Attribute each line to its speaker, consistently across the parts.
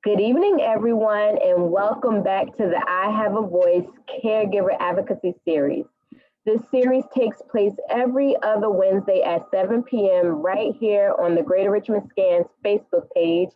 Speaker 1: Good evening, everyone, and welcome back to the I Have a Voice Caregiver Advocacy Series. This series takes place every other Wednesday at 7 p.m. right here on the Greater Richmond Scans Facebook page.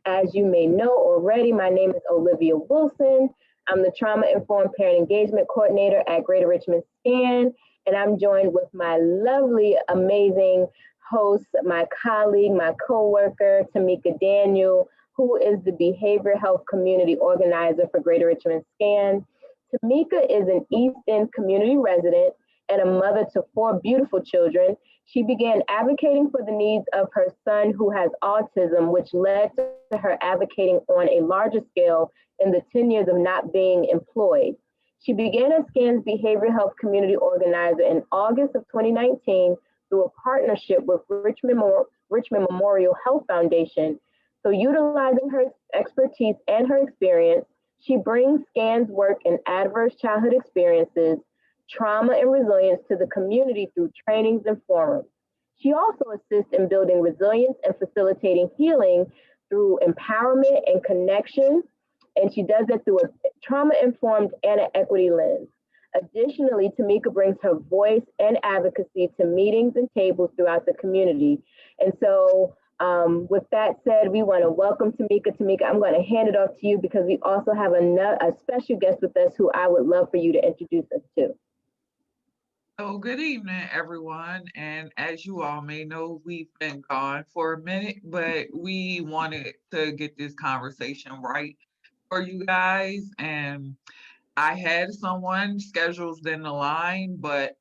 Speaker 1: As you may know already, my name is Olivya Wilson. I'm the Trauma-Informed Parent Engagement Coordinator at Greater Richmond Scan, and I'm joined with my lovely, amazing host, my colleague, my coworker, Tamika Daniel, who is the Behavioral Health Community Organizer for Greater Richmond Scan. Tamika is an East End community resident and a mother to 4 beautiful children. She began advocating for the needs of her son who has autism, which led to her advocating on a larger scale in the 10 years of not being employed. She began as Scan's Behavioral Health Community Organizer in August of 2019 through a partnership with Richmond Memorial Health Foundation. So utilizing her expertise and her experience, she brings Scan's work in adverse childhood experiences, trauma, and resilience to the community through trainings and forums. She also assists in building resilience and facilitating healing through empowerment and connection, and she does it through a trauma-informed and an equity lens. Additionally, Tamika brings her voice and advocacy to meetings and tables throughout the community. And so with that said, we want to welcome Tamika. Tamika, I'm going to hand it off to you because we also have a special guest with us who I would love for you to introduce us to.
Speaker 2: Oh, good evening, everyone. And as you all may know, we've been gone for a minute, but we wanted to get this conversation right for you guys. And I had someone scheduled in the line, but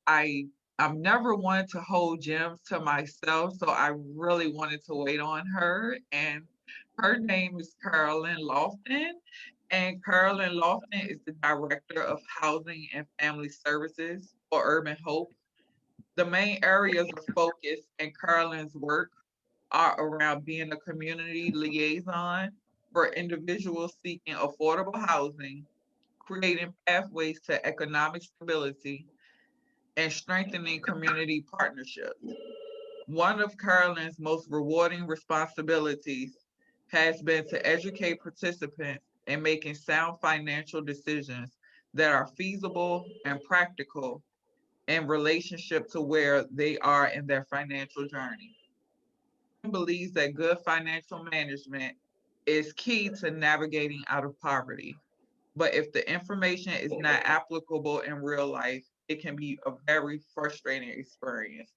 Speaker 2: I'm never one to hold gems to myself, so I really wanted to wait on her. And her name is Carolyn Loftin, and Carolyn Loftin is the Director of Housing and Family Services for Urban Hope. The main areas of focus in Carolyn's work are around being a community liaison for individuals seeking affordable housing, creating pathways to economic stability, and strengthening community partnerships. One of Carolyn's most rewarding responsibilities has been to educate participants in making sound financial decisions that are feasible and practical in relationship to where they are in their financial journey. Believes that good financial management is key to navigating out of poverty. But if the information is not applicable in real life, it can be a very frustrating experience.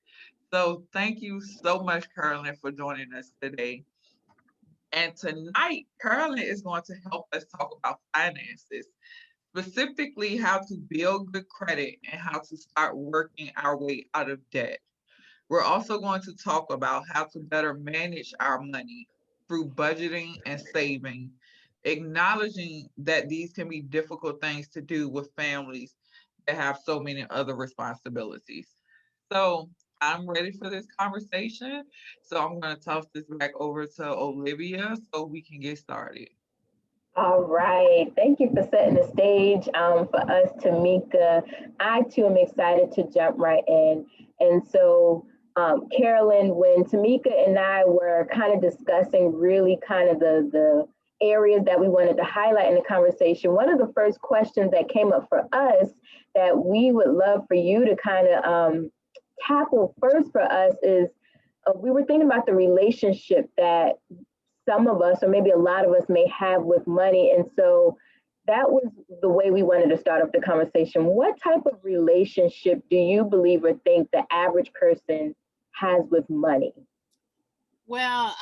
Speaker 2: So thank you so much, Carolyn, for joining us today. And tonight, Carolyn is going to help us talk about finances, specifically how to build good credit and how to start working our way out of debt. We're also going to talk about how to better manage our money through budgeting and saving, acknowledging that these can be difficult things to do with families that have so many other responsibilities. So I'm ready for this conversation. So I'm going to toss this back over to Olivia so we can get started.
Speaker 1: All right. Thank you for setting the stage for us, Tamika. I too am excited to jump right in. And so, Carolyn, when Tamika and I were kind of discussing really kind of the areas that we wanted to highlight in the conversation, one of the first questions that came up for us that we would love for you to kind of tackle first for us is we were thinking about the relationship that some of us, or maybe a lot of us, may have with money. And so that was the way we wanted to start off the conversation. What type of relationship do you believe or think the average person has with money?
Speaker 3: Well,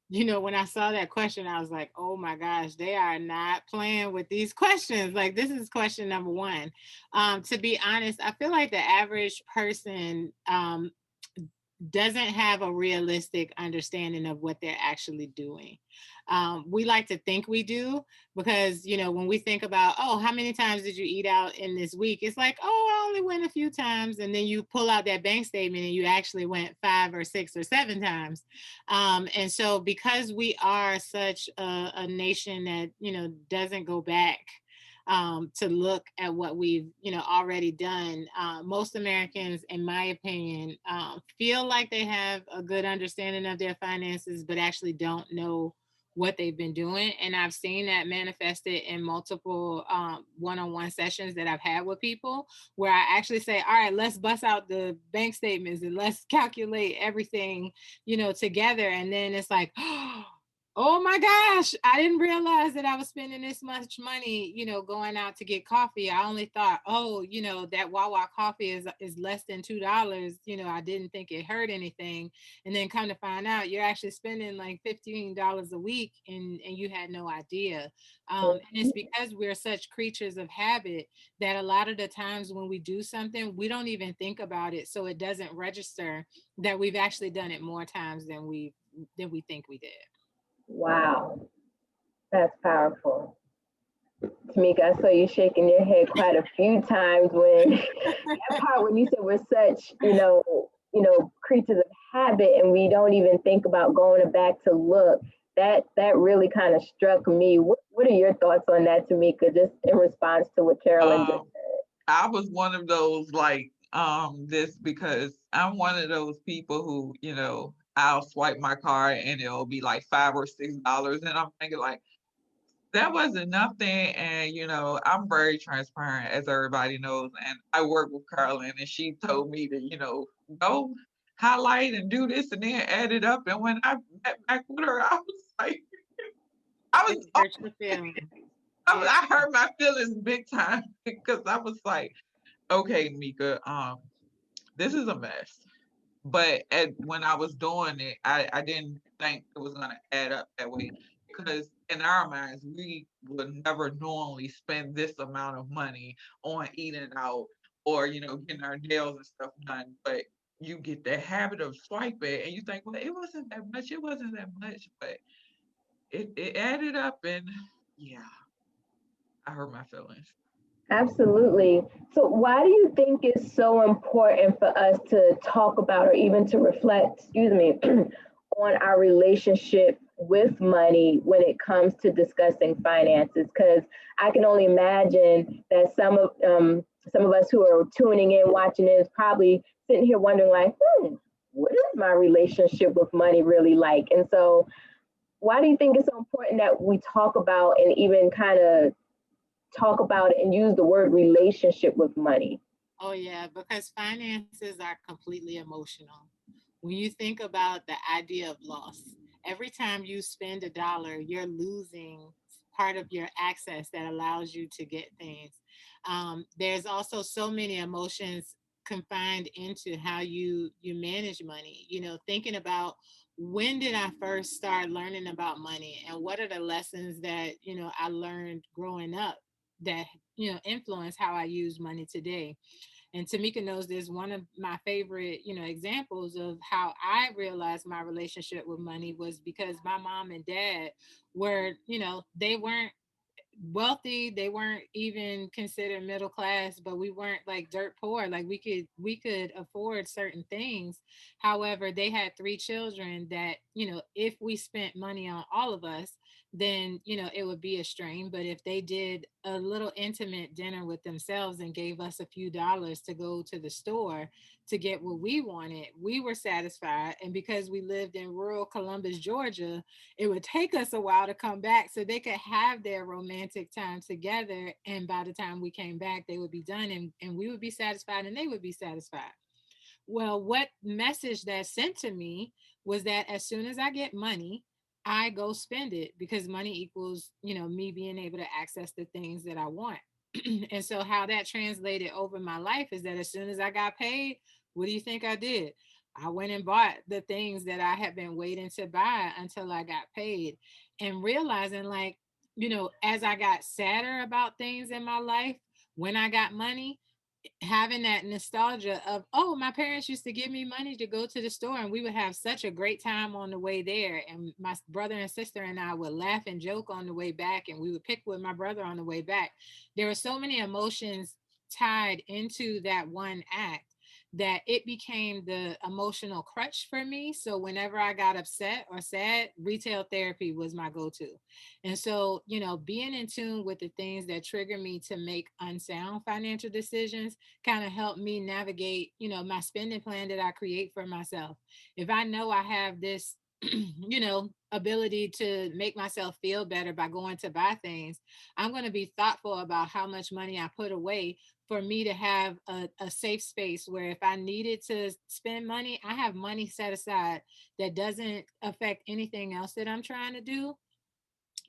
Speaker 3: when I saw that question, I was like, oh my gosh, they are not playing with these questions. Like, this is question number one. To be honest, I feel like the average person doesn't have a realistic understanding of what they're actually doing. We like to think we do because, when we think about, oh, how many times did you eat out in this week? It's like, oh, I only went a few times. And then you pull out that bank statement and you actually went 5 or 6 or 7 times. And so because we are such a nation that, doesn't go back to look at what we've already done. Most Americans, in my opinion, feel like they have a good understanding of their finances, but actually don't know what they've been doing. And I've seen that manifested in multiple one-on-one sessions that I've had with people, where I actually say, all right, let's bust out the bank statements and let's calculate everything, together. And then it's like, oh my gosh, I didn't realize that I was spending this much money, going out to get coffee. I only thought, oh, that Wawa coffee is less than $2. I didn't think it hurt anything. And then come to find out you're actually spending like $15 a week and you had no idea. And it's because we're such creatures of habit that a lot of the times when we do something, we don't even think about it. So it doesn't register that we've actually done it more times than we think we did.
Speaker 1: Wow, that's powerful. Tamika, I saw you shaking your head quite a few times when that part when you said we're such, creatures of habit and we don't even think about going back to look. That really kind of struck me. What are your thoughts on that, Tamika, just in response to what Carolyn just said?
Speaker 2: I was one of those this because I'm one of those people who, I'll swipe my card and it'll be like $5 or $6 and I'm thinking like that wasn't nothing. And I'm very transparent, as everybody knows. And I work with Carolyn, and she told me to, go highlight and do this, and then add it up. And when I met back with her, I was like, I was, I hurt my feelings big time because I was like, okay, Mika, this is a mess. But when I was doing it, I didn't think it was going to add up that way because in our minds, we would never normally spend this amount of money on eating out or, getting our nails and stuff done. But you get the habit of swiping and you think, well, it wasn't that much. It wasn't that much. But it added up and yeah, I hurt my feelings.
Speaker 1: Absolutely. So why do you think it's so important for us to talk about or even to reflect, on our relationship with money when it comes to discussing finances? Because I can only imagine that some of us who are tuning in, watching this, probably sitting here wondering like, what is my relationship with money really like? And so why do you think it's so important that we talk about and even kind of talk about it and use the word relationship with money?
Speaker 3: Oh, yeah, because finances are completely emotional. When you think about the idea of loss, every time you spend $1, you're losing part of your access that allows you to get things. There's also so many emotions confined into how you manage money. Thinking about when did I first start learning about money and what are the lessons that I learned growing up that influence how I use money today. And Tamika knows this. One of my favorite, examples of how I realized my relationship with money was because my mom and dad were, they weren't wealthy, they weren't even considered middle class, but we weren't like dirt poor. Like we could afford certain things. However, they had 3 children that if we spent money on all of us, then it would be a strain. But if they did a little intimate dinner with themselves and gave us a few dollars to go to the store to get what we wanted, we were satisfied. And because we lived in rural Columbus, Georgia, it would take us a while to come back so they could have their romantic time together. And by the time we came back, they would be done and we would be satisfied and they would be satisfied. Well, what message that sent to me was that as soon as I get money, I go spend it because money equals, me being able to access the things that I want. And so how that translated over my life is that as soon as I got paid, what do you think I did? I went and bought the things that I had been waiting to buy until I got paid, and realizing like, as I got sadder about things in my life, when I got money, having that nostalgia of, oh, my parents used to give me money to go to the store and we would have such a great time on the way there. And my brother and sister and I would laugh and joke on the way back, and we would pick with my brother on the way back. There were so many emotions tied into that one act that it became the emotional crutch for me. So whenever I got upset or sad, retail therapy was my go-to. And so, being in tune with the things that trigger me to make unsound financial decisions kind of helped me navigate, my spending plan that I create for myself. If I know I have this you know, ability to make myself feel better by going to buy things, I'm going to be thoughtful about how much money I put away for me to have a safe space where if I needed to spend money, I have money set aside that doesn't affect anything else that I'm trying to do,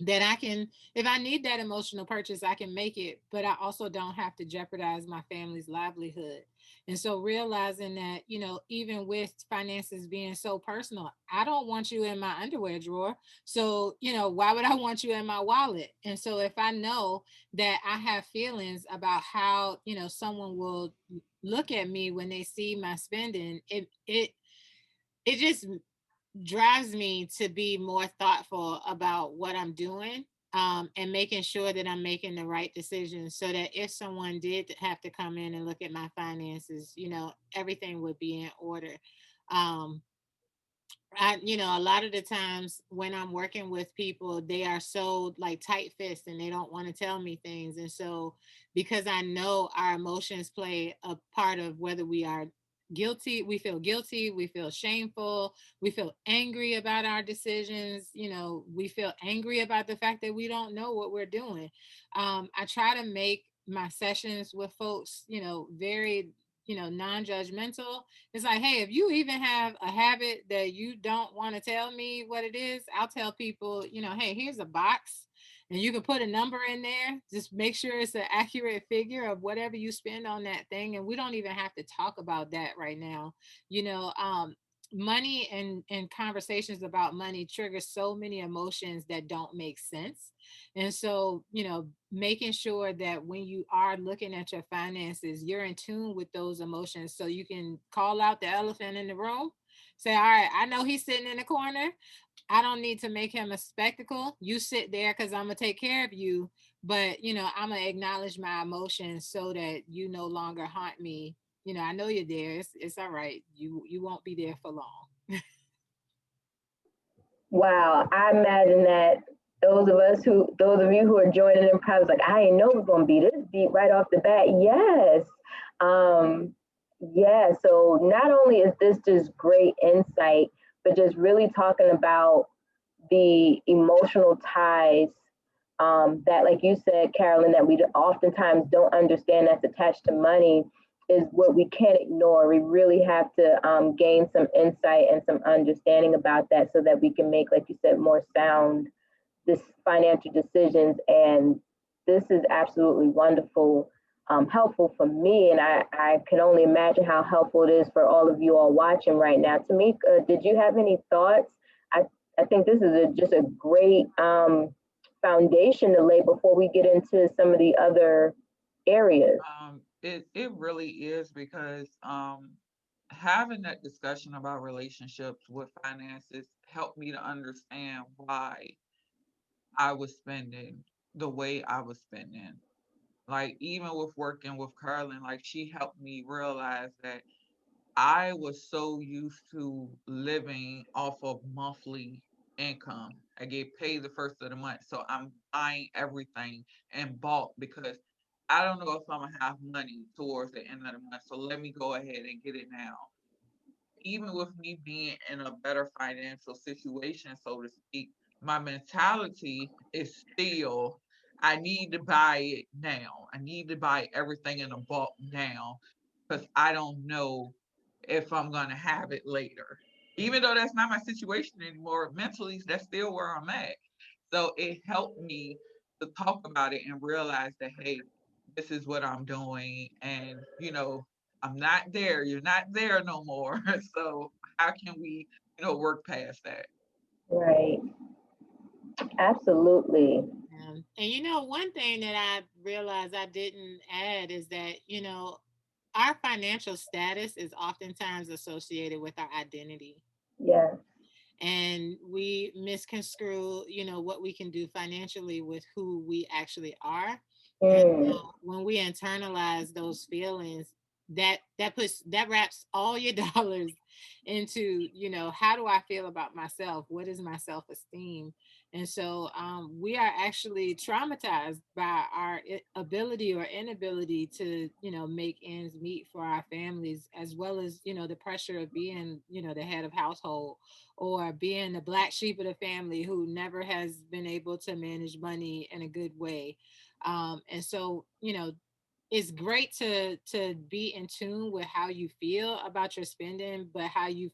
Speaker 3: that I can, if I need that emotional purchase, I can make it, but I also don't have to jeopardize my family's livelihood. And so realizing that, you know, even with finances being so personal, I don't want you in my underwear drawer. So, you know, why would I want you in my wallet? And so if I know that I have feelings about how, you know, someone will look at me when they see my spending, it just drives me to be more thoughtful about what I'm doing, and making sure that I'm making the right decisions so that if someone did have to come in and look at my finances, you know, everything would be in order. Um, you know, a lot of the times when I'm working with people, they are so like tight fists and they don't want to tell me things. And so, because I know our emotions play a part of whether we are guilty, we feel shameful, we feel angry about our decisions, you know, we feel angry about the fact that we don't know what we're doing. I try to make my sessions with folks, you know, very, you know, non-judgmental. It's like, hey, if you even have a habit that you don't want to tell me what it is, I'll tell people, you know, hey, here's a box and you can put a number in there. Just make sure it's an accurate figure of whatever you spend on that thing. And we don't even have to talk about that right now. You know, money and conversations about money trigger so many emotions that don't make sense. And so, you know, making sure that when you are looking at your finances, you're in tune with those emotions so you can call out the elephant in the room. Say, all right, I know he's sitting in the corner. I don't need to make him a spectacle. You sit there because I'm going to take care of you. But, you know, I'm going to acknowledge my emotions so that you no longer haunt me. You know, I know you're there. It's all right. You won't be there for long.
Speaker 1: Wow, I imagine that those of you who are joining in, probably was like, I didn't know it was going to be this deep right off the bat. Yes, um, yeah. So not only is this just great insight, but just really talking about the emotional ties, that, like you said, Carolyn, that we oftentimes don't understand that's attached to money is what we can't ignore. We really have to gain some insight and some understanding about that so that we can make, like you said, more sound this financial decisions. And this is absolutely wonderful, helpful for me. And I can only imagine how helpful it is for all of you all watching right now. Tamika, did you have any thoughts? I, I think this is just a great foundation to lay before we get into some of the other areas.
Speaker 2: It really is because having that discussion about relationships with finances helped me to understand why I was spending the way I was spending. Like even with working with Carolyn, like she helped me realize that I was so used to living off of monthly income. I get paid the first of the month, so I'm buying everything in bulk because I don't know if I'm gonna have money towards the end of the month. So let me go ahead and get it now. Even with me being in a better financial situation, so to speak, my mentality is still I need to buy it now. I need to buy everything in a bulk now because I don't know if I'm going to have it later. Even though that's not my situation anymore, mentally, that's still where I'm at. So it helped me to talk about it and realize that, hey, this is what I'm doing. And, I'm not there. You're not there no more. So how can we, work past that?
Speaker 1: Right. Absolutely.
Speaker 3: And you know, one thing that I realized I didn't add is that, you know, our financial status is oftentimes associated with our identity.
Speaker 1: Yes.
Speaker 3: And we misconstrue, you know, what we can do financially with who we actually are. And
Speaker 1: Mm.
Speaker 3: so when we internalize those feelings, that wraps all your dollars into, how do I feel about myself? What is my self-esteem? And so we are actually traumatized by our ability or inability to, make ends meet for our families, as well as, the pressure of being, the head of household, or being the black sheep of the family who never has been able to manage money in a good way. And so, it's great to be in tune with how you feel about your spending, but how you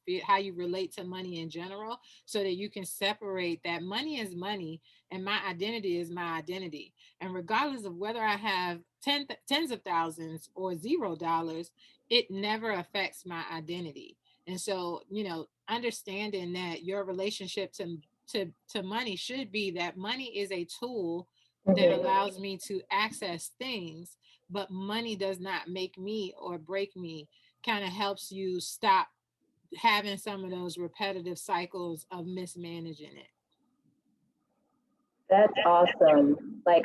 Speaker 3: relate to money in general, so that you can separate that money is money and my identity is my identity. And regardless of whether I have tens of thousands or $0, it never affects my identity. And so, understanding that your relationship to money should be that money is a tool that
Speaker 1: Mhm.
Speaker 3: allows me to access things, but money does not make me or break me. Kind of helps you stop having some of those repetitive cycles of mismanaging it.
Speaker 1: That's awesome. Like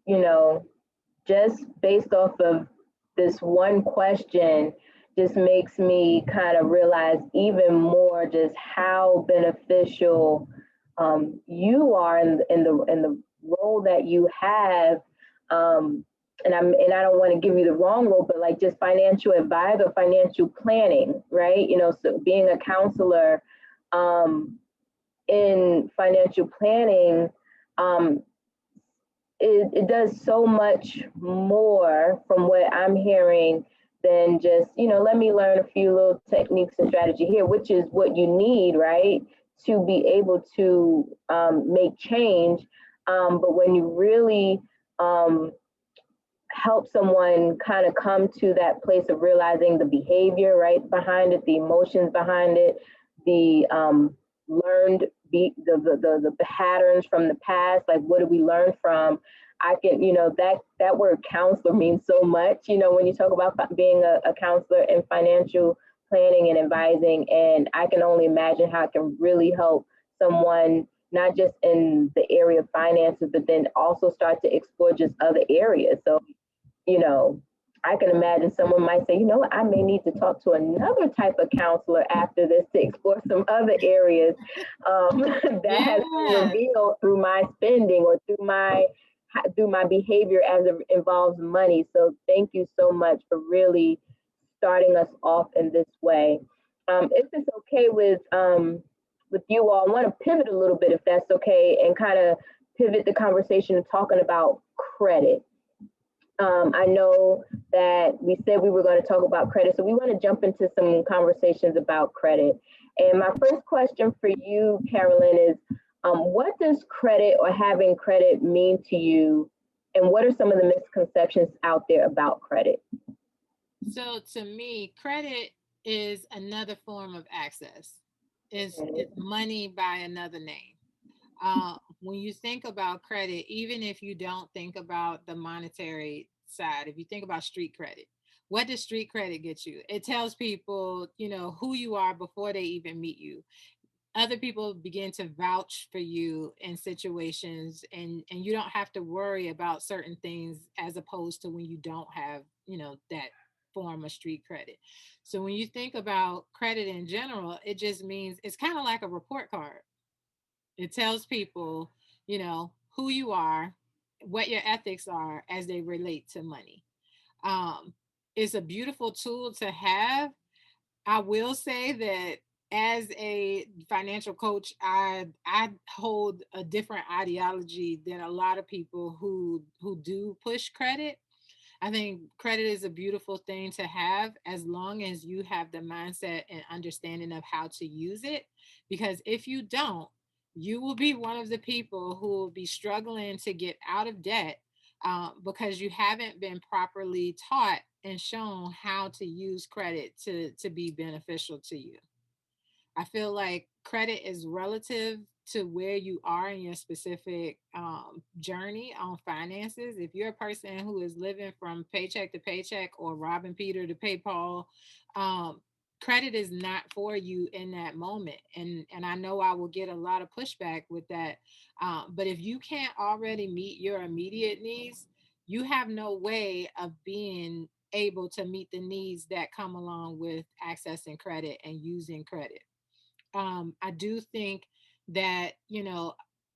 Speaker 1: you know, just based off of this one question, just makes me kind of realize even more just how beneficial you are in the role that you have. Um, and I don't want to give you the wrong role, but like just financial advisor, financial planning, right? So being a counselor um, in financial planning, um, it does so much more from what I'm hearing than just, let me learn a few little techniques and strategy here, which is what you need, right? To be able to make change. But when you really um, help someone kind of come to that place of realizing the behavior right behind it, the emotions behind it, the learned the patterns from the past, like what did we learn from. I can, that word counselor means so much, when you talk about being a counselor in financial planning and advising. And I can only imagine how it can really help someone, not just in the area of finances, but then also start to explore just other areas. So you know, I can imagine someone might say, what, I may need to talk to another type of counselor after this to explore some other areas that has been
Speaker 3: Yeah.
Speaker 1: revealed through my spending or through my behavior as it involves money. So thank you so much for really starting us off in this way. If it's okay with you all, I want to pivot a little bit, if that's okay, and kind of pivot the conversation to talking about credit. I know that we said we were going to talk about credit, so we want to jump into some conversations about credit. And my first question for you, Carolyn, is what does credit or having credit mean to you? And what are some of the misconceptions out there about credit?
Speaker 3: So to me, credit is another form of access. It's money by another name. When you think about credit, even if you don't think about the monetary side, if you think about street credit, what does street credit get you? It tells people, who you are before they even meet you. Other people begin to vouch for you in situations, and you don't have to worry about certain things, as opposed to when you don't have, that form of street credit. So when you think about credit in general, it just means it's kind of like a report card. It tells people, who you are, what your ethics are as they relate to money. Um, it's a beautiful tool to have. I will say that as a financial coach, I hold a different ideology than a lot of people who do push credit. I think credit is a beautiful thing to have, as long as you have the mindset and understanding of how to use it. Because if you don't, you will be one of the people who will be struggling to get out of debt, because you haven't been properly taught and shown how to use credit to be beneficial to you. I feel like credit is relative to where you are in your specific journey on finances. If you're a person who is living from paycheck to paycheck or robbing Peter to pay Paul, credit is not for you in that moment. And I know I will get a lot of pushback with that. But if you can't already meet your immediate needs, you have no way of being able to meet the needs that come along with accessing credit and using credit. I do think that,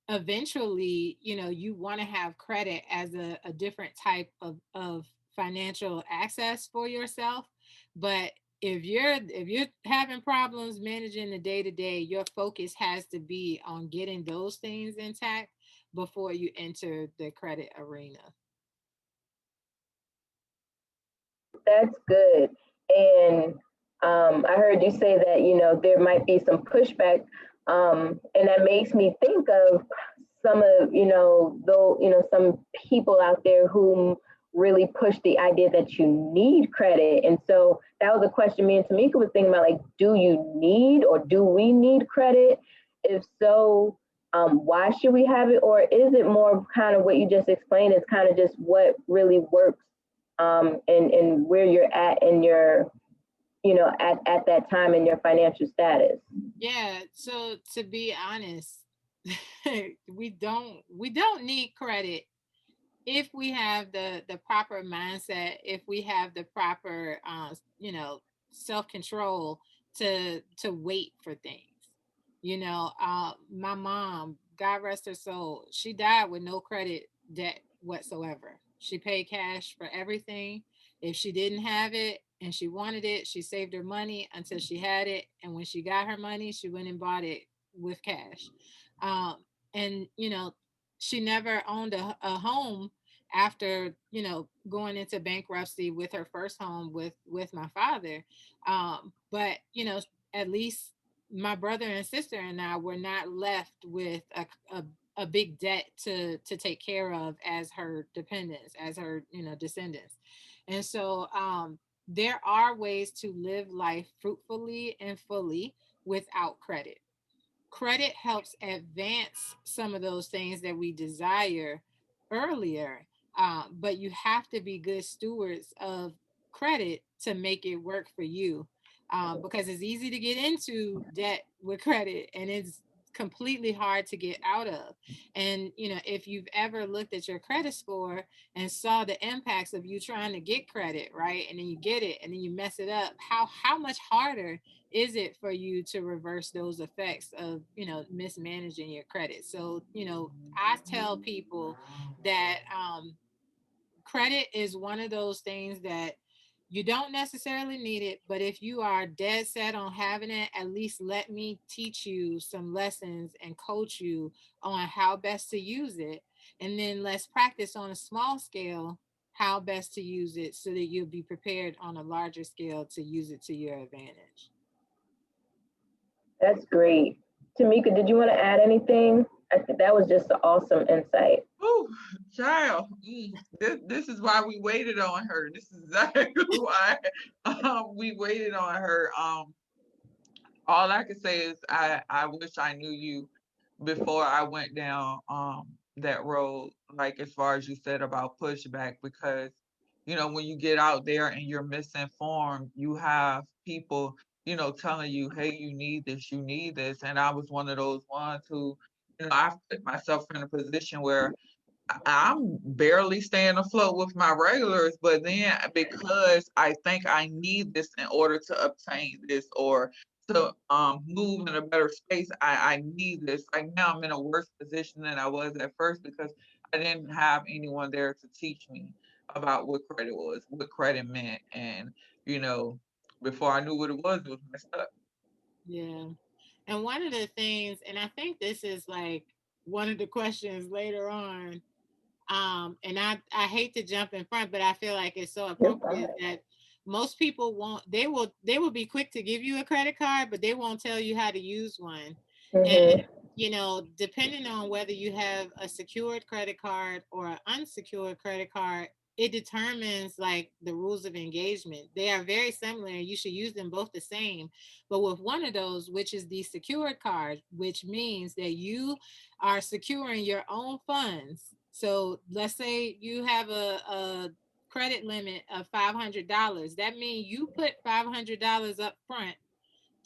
Speaker 3: eventually, you want to have credit as a different type of financial access for yourself. But if you're having problems managing the day to day, your focus has to be on getting those things intact before you enter the credit arena.
Speaker 1: That's good. And I heard you say that, there might be some pushback. And that makes me think of some of, though, some people out there who really push the idea that you need credit. And so that was a question me and Tamika was thinking about, like, do you need, or do we need credit? If so, why should we have it? Or is it more kind of what you just explained, is kind of just what really works, and where you're at in your, at that time in your financial status?
Speaker 3: Yeah, so to be honest, we don't need credit if we have the proper mindset, if we have the proper self-control to wait for things. My mom, God rest her soul, she died with no credit debt whatsoever. She paid cash for everything. If she didn't have it and she wanted it, she saved her money until she had it, and when she got her money, she went and bought it with cash. um, and she never owned a home after going into bankruptcy with her first home with my father. But at least my brother and sister and I were not left with a big debt to take care of as her dependents, as her descendants. And so there are ways to live life fruitfully and fully without credit. Credit helps advance some of those things that we desire earlier, but you have to be good stewards of credit to make it work for you, because it's easy to get into debt with credit, and it's completely hard to get out of. And if you've ever looked at your credit score and saw the impacts of you trying to get credit, right, and then you get it and then you mess it up, how much harder is it for you to reverse those effects of mismanaging your credit? So I tell people that credit is one of those things that you don't necessarily need it, but if you are dead set on having it, at least let me teach you some lessons and coach you on how best to use it. And then let's practice on a small scale how best to use it so that you'll be prepared on a larger scale to use it to your advantage.
Speaker 1: That's great. Tamika, did you want to add anything? I think that was just an awesome insight.
Speaker 2: Oh, child, this is why we waited on her. This is exactly why we waited on her. All I can say is I wish I knew you before I went down that road, like as far as you said about pushback, because when you get out there and you're misinformed, you have people telling you, hey, you need this. And I was one of those ones who I put myself in a position where I'm barely staying afloat with my regulars, but then because I think I need this in order to obtain this or to move in a better space, I need this. Like now I'm in a worse position than I was at first because I didn't have anyone there to teach me about what credit was, what credit meant. And, you know, before I knew what it was messed up.
Speaker 3: Yeah. And one of the things, and I think this is like one of the questions later on, and I hate to jump in front, but I feel like it's so appropriate that most people won't, they will be quick to give you a credit card, but they won't tell you how to use one. And depending on whether you have a secured credit card or an unsecured credit card, it determines like the rules of engagement. They are very similar. You should use them both the same. But with one of those, which is the secured card, which means that you are securing your own funds. So let's say you have a credit limit of $500. That means you put $500 up front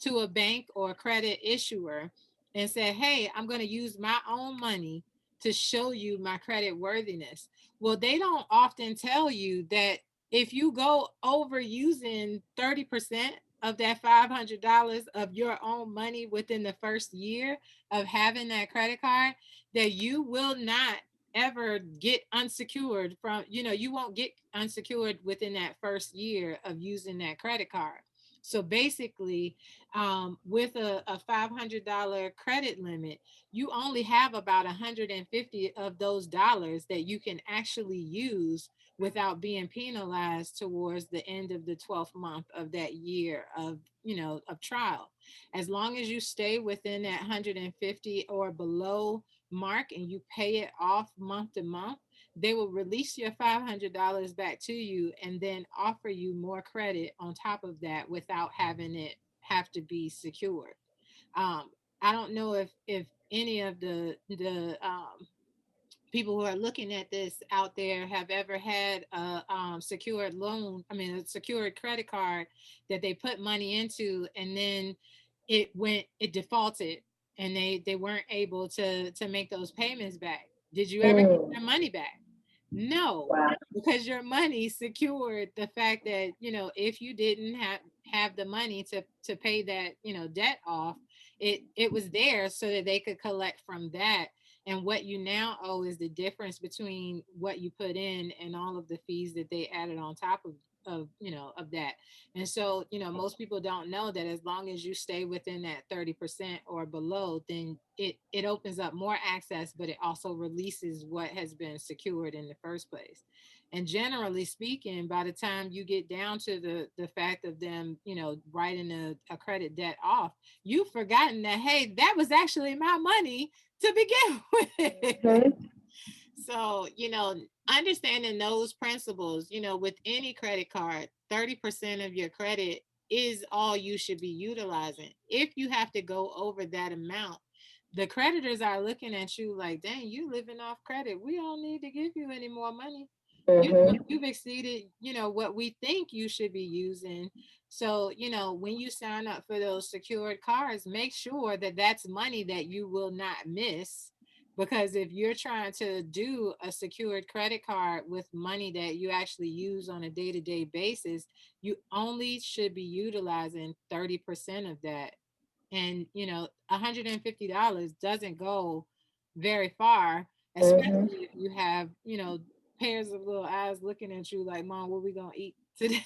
Speaker 3: to a bank or a credit issuer and say, hey, I'm going to use my own money to show you my credit worthiness. Well, they don't often tell you that if you go over using 30% of that $500 of your own money within the first year of having that credit card, that you will not ever get unsecured from, you won't get unsecured within that first year of using that credit card. So basically, with a $500 credit limit, you only have about 150 of those dollars that you can actually use without being penalized towards the end of the 12th month of that year of, of trial. As long as you stay within that 150 or below mark and you pay it off month to month, they will release your $500 back to you and then offer you more credit on top of that without having it have to be secured. Um, I don't know if any of the people who are looking at this out there have ever had a secured loan, I mean, a secured credit card that they put money into and then it defaulted and they weren't able to make those payments back. Did you ever get your money back? No,
Speaker 1: Wow.
Speaker 3: because your money secured the fact that, if you didn't have the money to pay that, debt off, it was there so that they could collect from that. And what you now owe is the difference between what you put in and all of the fees that they added on top of that. And so, most people don't know that as long as you stay within that 30% or below, then it opens up more access, but it also releases what has been secured in the first place. And generally speaking, by the time you get down to the fact of them, writing a credit debt off, you've forgotten that, hey, that was actually my money to begin with.
Speaker 1: Mhm.
Speaker 3: So, understanding those principles, with any credit card, 30% of your credit is all you should be utilizing. If you have to go over that amount, the creditors are looking at you like, dang, you living off credit. We don't need to give you any more money. You've exceeded, what we think you should be using. So, when you sign up for those secured cards, make sure that that's money that you will not miss. Because if you're trying to do a secured credit card with money that you actually use on a day-to-day basis, you only should be utilizing 30% of that. And, $150 doesn't go very far,
Speaker 1: Mhm.
Speaker 3: especially if you have, pairs of little eyes looking at you like, Mom, what we gonna eat today?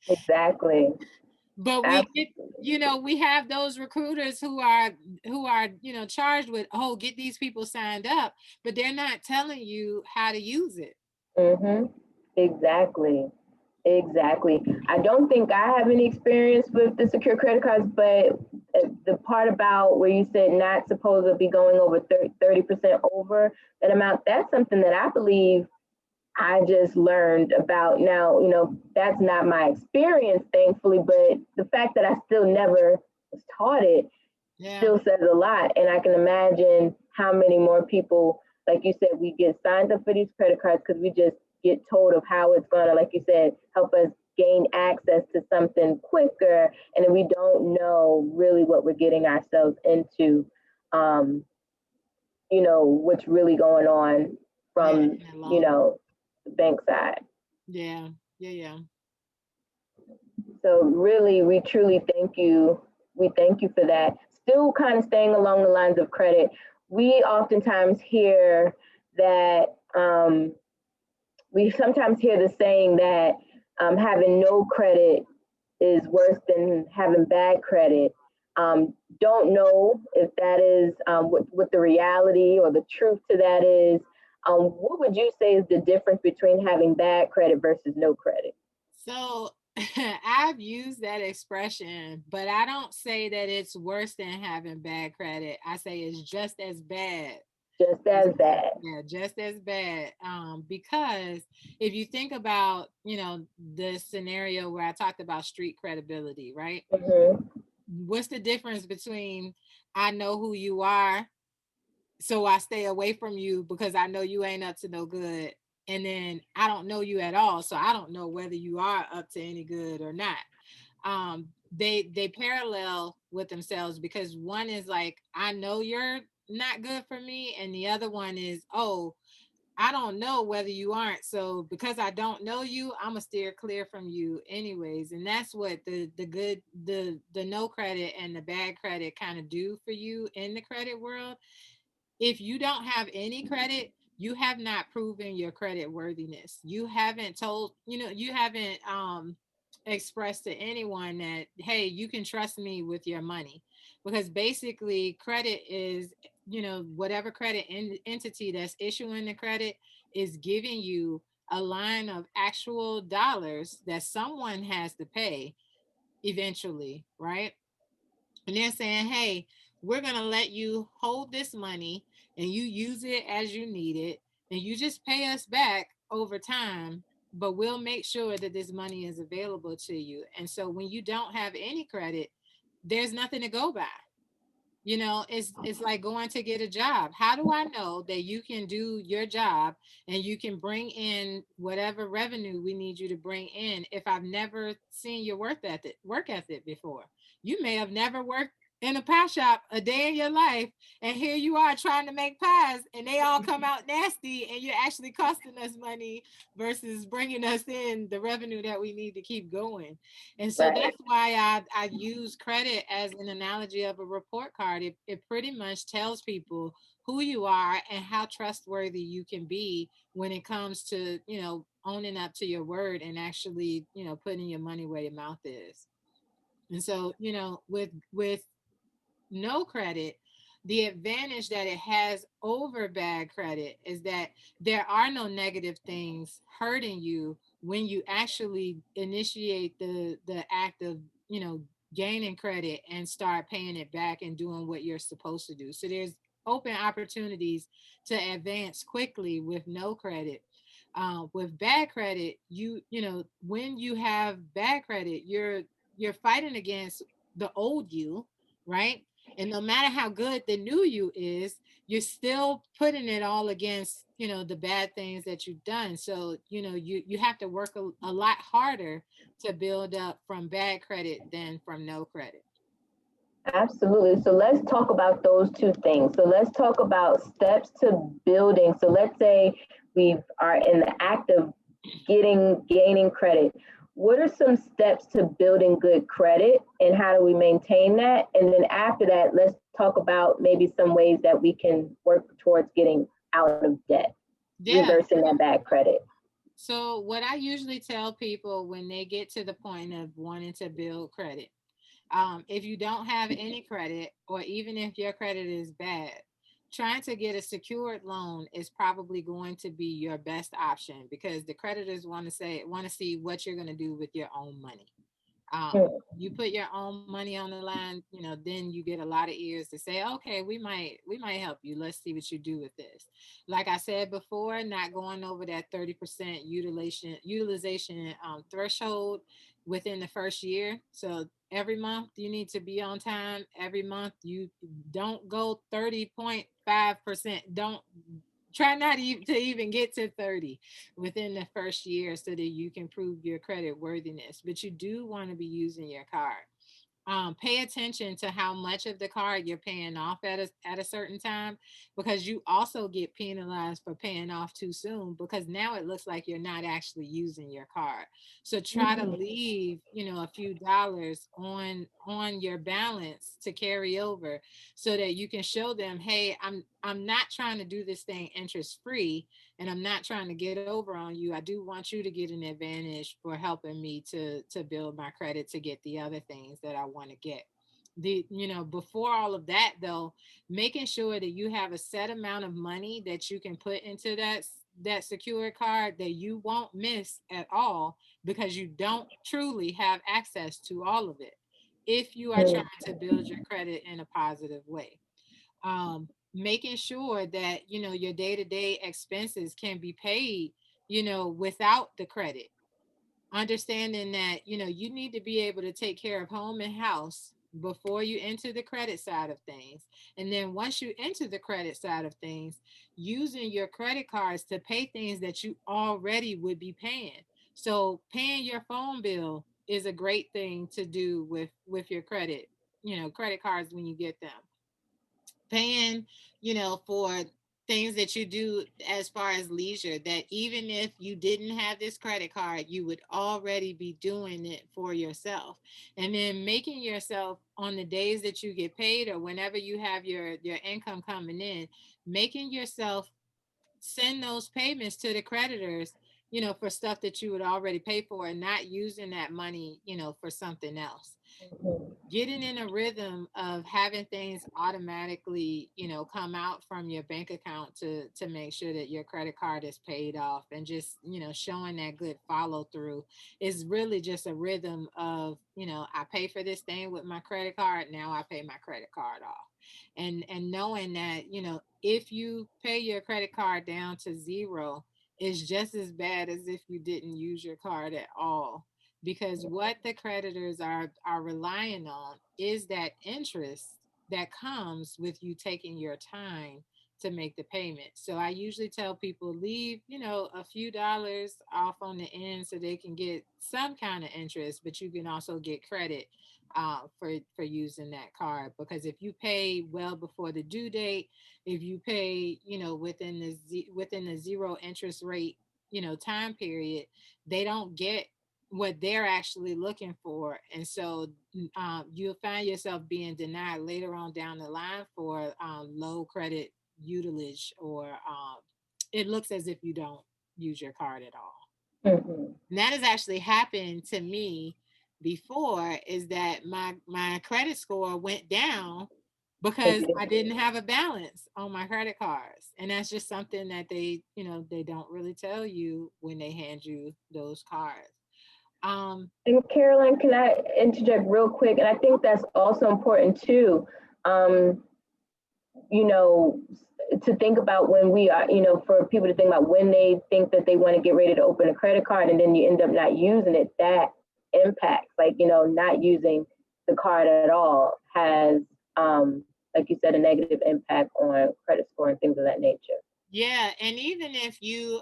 Speaker 1: Exactly.
Speaker 3: But we get, we have those recruiters who are charged with, oh, get these people signed up, but they're not telling you how to use it.
Speaker 1: Mm-hmm. Exactly. Exactly. I don't think I have any experience with the secure credit cards, but the part about where you said not supposed to be going over 30% over that amount, that's something that I believe I just learned about now. That's not my experience, thankfully, but the fact that I still never was taught it
Speaker 3: Yeah.
Speaker 1: still says a lot. And I can imagine how many more people, like you said, we get signed up for these credit cards because we just get told of how it's going to, like you said, help us gain access to something quicker. And then we don't know really what we're getting ourselves into, what's really going on from, the bank side.
Speaker 3: Yeah. Yeah.
Speaker 1: So really, we truly thank you. We thank you for that. Still kind of staying along the lines of credit, we oftentimes hear that we sometimes hear the saying that having no credit is worse than having bad credit. Don't know if that is what the reality or the truth to that is. What would you say is the difference between having bad credit versus no credit?
Speaker 3: So I've used that expression, but I don't say that it's worse than having bad credit. I say it's just as bad.
Speaker 1: Just as bad.
Speaker 3: Yeah, just as bad. Because if you think about, the scenario where I talked about street credibility, right?
Speaker 1: Mm-hmm.
Speaker 3: What's the difference between I know who you are, so I stay away from you because I know you ain't up to no good, and then I don't know you at all, so I don't know whether you are up to any good or not. They parallel with themselves because one is like, I know you're not good for me, and the other one is, oh, I don't know whether you aren't. So because I don't know you, I'm gonna steer clear from you anyways. And that's what the no credit and the bad credit kind of do for you in the credit world. If you don't have any credit, you have not proven your credit worthiness. You haven't told, you haven't expressed to anyone that, hey, you can trust me with your money. Because basically credit is, whatever credit entity that's issuing the credit is giving you a line of actual dollars that someone has to pay eventually, right? And they're saying, hey, we're going to let you hold this money and you use it as you need it. And you just pay us back over time, but we'll make sure that this money is available to you. And so when you don't have any credit, there's nothing to go by. It's like going to get a job. How do I know that you can do your job and you can bring in whatever revenue we need you to bring in if I've never seen your work ethic before? You may have never worked in a pie shop a day in your life, and here you are trying to make pies and they all come out nasty, and you're actually costing us money versus bringing us in the revenue that we need to keep going. And so
Speaker 1: Right.
Speaker 3: that's why I use credit as an analogy of a report card. It pretty much tells people who you are and how trustworthy you can be when it comes to, owning up to your word and actually, putting your money where your mouth is. And so, with no credit, the advantage that it has over bad credit is that there are no negative things hurting you when you actually initiate the act of, gaining credit and start paying it back and doing what you're supposed to do. So there's open opportunities to advance quickly with no credit. With bad credit, when you have bad credit, you're fighting against the old you, right? And no matter how good the new you is, you're still putting it all against, the bad things that you've done. So, you have to work a lot harder to build up from bad credit than from no credit.
Speaker 1: Absolutely. So let's talk about those two things. So let's talk about steps to building. So let's say we are in the act of gaining credit. What are some steps to building good credit and how do we maintain that? And then after that, let's talk about maybe some ways that we can work towards getting out of debt,
Speaker 3: Yeah.
Speaker 1: reversing that bad credit.
Speaker 3: So what I usually tell people when they get to the point of wanting to build credit, if you don't have any credit, or even if your credit is bad, trying to get a secured loan is probably going to be your best option because the creditors want to see what you're going to do with your own money. You put your own money on the line, then you get a lot of ears to say, okay, we might help you. Let's see what you do with this. Like I said before, not going over that 30% utilization threshold within the first year. So every month you need to be on time. Every month you don't go 30.5%. Don't try not to even get to 30 within the first year so that you can prove your credit worthiness. But you do want to be using your card. Pay attention to how much of the card you're paying off at a certain time, because you also get penalized for paying off too soon, because now it looks like you're not actually using your card. So try to leave, a few dollars on your balance to carry over so that you can show them, hey, I'm not trying to do this thing interest free, and I'm not trying to get over on you. I do want you to get an advantage for helping me to build my credit to get the other things that I want to get. Before all of that though, making sure that you have a set amount of money that you can put into that secure card that you won't miss at all, because you don't truly have access to all of it if you are trying to build your credit in a positive way. Making sure that your day-to-day expenses can be paid without the credit, understanding that you need to be able to take care of home and house before you enter the credit side of things. And then once you enter the credit side of things, using your credit cards to pay things that you already would be paying. So paying your phone bill is a great thing to do with your credit cards when you get them. Paying for things that you do as far as leisure, that even if you didn't have this credit card, you would already be doing it for yourself. And then making yourself, on the days that you get paid or whenever you have your income coming in, making yourself send those payments to the creditors, for stuff that you would already pay for, and not using that money, for something else.
Speaker 1: Mhm.
Speaker 3: Getting in a rhythm of having things automatically, come out from your bank account to make sure that your credit card is paid off, and just, showing that good follow through is really just a rhythm of, I pay for this thing with my credit card, now I pay my credit card off. And knowing that, if you pay your credit card down to zero, it's just as bad as if you didn't use your card at all, because what the creditors are relying on is that interest that comes with you taking your time to make the payment. So I usually tell people, leave, a few dollars off on the end so they can get some kind of interest, but you can also get credit for using that card. Because if you pay well before the due date, if you pay, within the zero interest rate, time period, they don't get what they're actually looking for. And so you'll find yourself being denied later on down the line for low credit utilage, or it looks as if you don't use your card at all.
Speaker 1: Mhm.
Speaker 3: And that has actually happened to me before, is that my credit score went down
Speaker 1: Thank
Speaker 3: because I
Speaker 1: you.
Speaker 3: didn't have a balance on my credit cards. And that's just something that they don't really tell you when they hand you those cards. Um,
Speaker 1: And Caroline, can I interject real quick? And I think that's also important too. Um, you know, to think about when we are, for people to think about when they think that they want to get ready to open a credit card and then you end up not using it, that impacts, like, not using the card at all has, like you said, a negative impact on credit score and things of that nature.
Speaker 3: Yeah, and even if you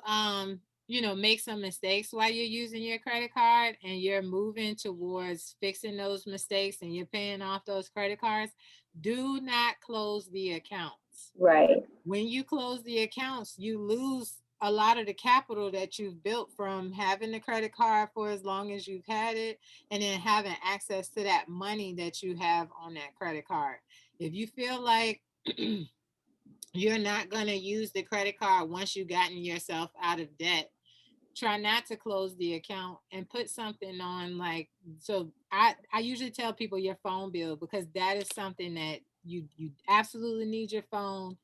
Speaker 3: make some mistakes while you're using your credit card, and you're moving towards fixing those mistakes and you're paying off those credit cards, do not close the accounts.
Speaker 1: Right.
Speaker 3: When you close the accounts, you lose a lot of the capital that you've built from having the credit card for as long as you've had it, and then having access to that money that you have on that credit card. If you feel like you're not going to use the credit card once you've gotten yourself out of debt, try not to close the account and put something on, like, so I usually tell people your phone bill, because that is something that you absolutely need your phone.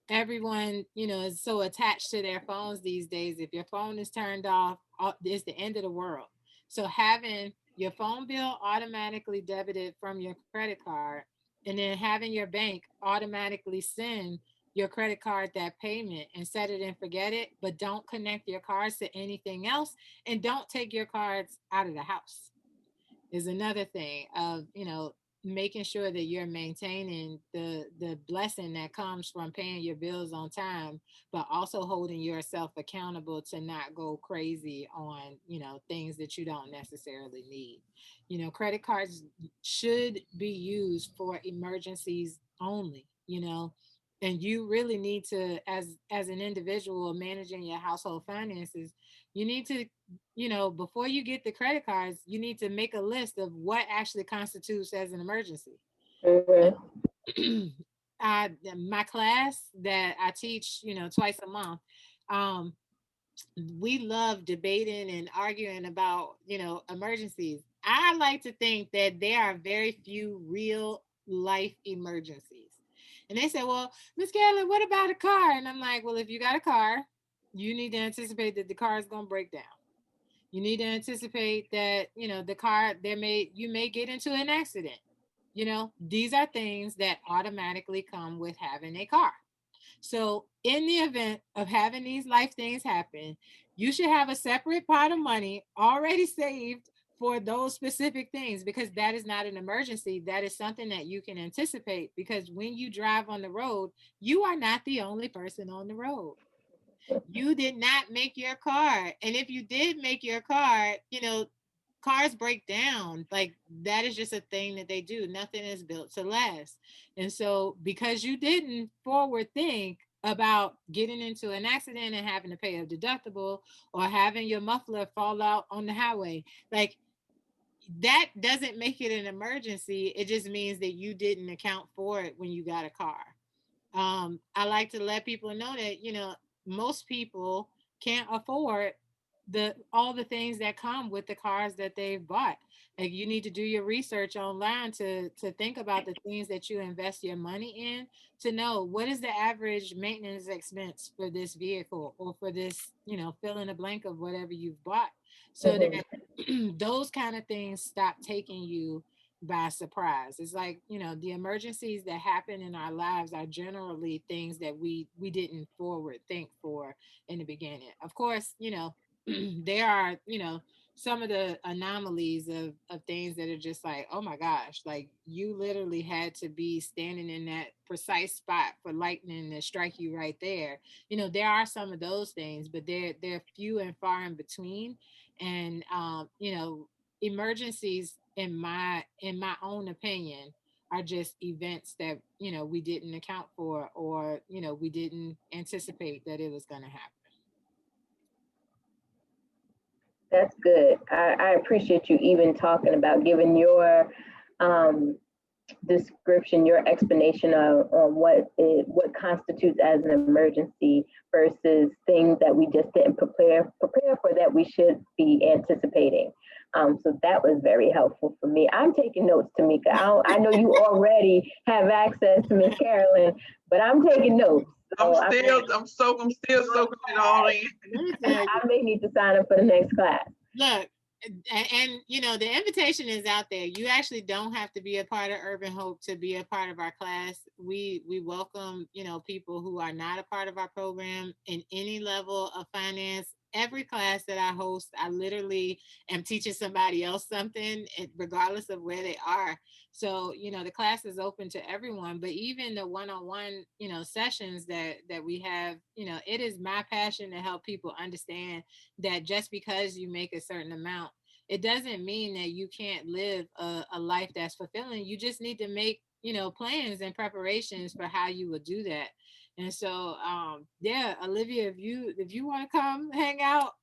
Speaker 3: Everyone, is so attached to their phones these days. If your phone is turned off, it's the end of the world. So having your phone bill automatically debited from your credit card, and then having your bank automatically send your credit card that payment, and set it and forget it, but don't connect your cards to anything else, and don't take your cards out of the house, is another thing of, making sure that you're maintaining the blessing that comes from paying your bills on time, but also holding yourself accountable to not go crazy on, things that you don't necessarily need. Credit cards should be used for emergencies only, and you really need to, as an individual managing your household finances, you need to, before you get the credit cards, you need to make a list of what actually constitutes as an emergency.
Speaker 1: Hmm.
Speaker 3: My class that I teach, twice a month, um, we love debating and arguing about, emergencies. I like to think that there are very few real life emergencies. And they say, well, Miss Carolyn, what about a car? And I'm like, well, if you got a car, you need to anticipate that the car is going to break down. You need to anticipate that, the car, you may get into an accident. These are things that automatically come with having a car. So in the event of having these life things happen, you should have a separate pot of money already saved for those specific things, because that is not an emergency. That is something that you can anticipate, because when you drive on the road, you are not the only person on the road. You did not make your card. And if you did make your card, cars break down. Like, that is just a thing that they do. Nothing is built to last. And so because you didn't forward think about getting into an accident and having to pay a deductible, or having your muffler fall out on the highway. Like, that doesn't make it an emergency. It just means that you didn't account for it when you got a car. I like to let people know that, most people can't afford the all the things that come with the cars that they've bought. Like, you need to do your research online to think about the things that you invest your money in, to know what is the average maintenance expense for this vehicle, or for this, fill in the blank of whatever you've bought, so
Speaker 1: Mhm.
Speaker 3: that those kind of things stop taking you by surprise. It's like, the emergencies that happen in our lives are generally things that we didn't forward think for in the beginning. Of course, there are, some of the anomalies of things that are just like, oh my gosh, like, you literally had to be standing in that precise spot for lightning to strike you right there. There are some of those things, but they're few and far in between. And emergencies, in my own opinion, are just events that, we didn't account for, or we didn't anticipate that it was going to happen.
Speaker 1: That's good. I appreciate you even talking about giving your um, description, your explanation of on what constitutes as an emergency versus things that we just didn't prepare for that we should be anticipating. So that was very helpful for me. I'm taking notes, Tamika. I know you already have access to Miss Carolyn, but I'm taking notes.
Speaker 2: I'm
Speaker 1: So
Speaker 2: still, I'm still soaking it all in.
Speaker 3: Let me tell you,
Speaker 1: I may need to sign up for the next class.
Speaker 3: look, and the invitation is out there. You actually don't have to be a part of Urban Hope to be a part of our class. We welcome, people who are not a part of our program in any level of finance. Every class that I host, I literally am teaching somebody else something, regardless of where they are. So, the class is open to everyone, but even the one-on-one, sessions that we have, it is my passion to help people understand that just because you make a certain amount, it doesn't mean that you can't live a life that's fulfilling. You just need to make, plans and preparations for how you would do that. And so, yeah, Olivia, if you want to come hang out,